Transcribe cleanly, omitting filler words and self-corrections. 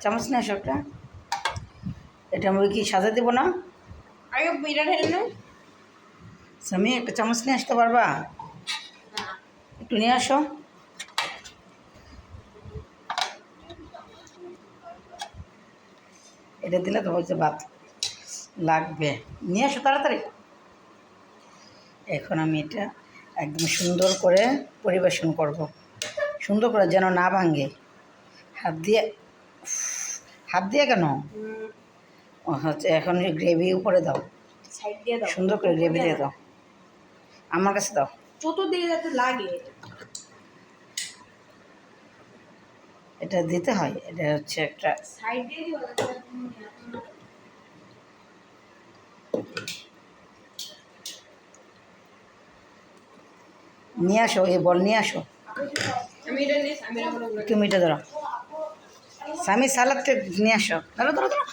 চামচ নিয়ে আসো একটা। এটা আমি কি সাজা দেবো না? আগে বিরা ঢেলে নাও। সামি একটা চামচ নিয়ে আসতে পারবা? একটু নিয়ে আসো। এটা দিলে তো হচ্ছে ভাত লাগবে। নিয়ে আসো তাড়াতাড়ি। এখন আমি এটা একদম সুন্দর করে পরিবেশন করব। সুন্দর করে যেন না ভাঙে। হাত দিয়ে, হাত দিয়ে কেন? ও হচ্ছে এখন গ্রেভি উপরে দাও, সাইড দিয়ে দাও, সুন্দর করে গ্রেভি দিয়ে দাও। আমার কাছে দাও। চতুর্দিকে যাতে লাগে। এটা দিতে হয়, এটা হচ্ছে একটা সাইড দিয়ে দিও। নিয়ে আসো, এই বল নিয়ে আসো। আমি এটা নিয়ে আমি এটা বলে তুমি এটা ধরো। স্বামী সালাদটা নিয়ে আসো। ধরো ধরো ধরো।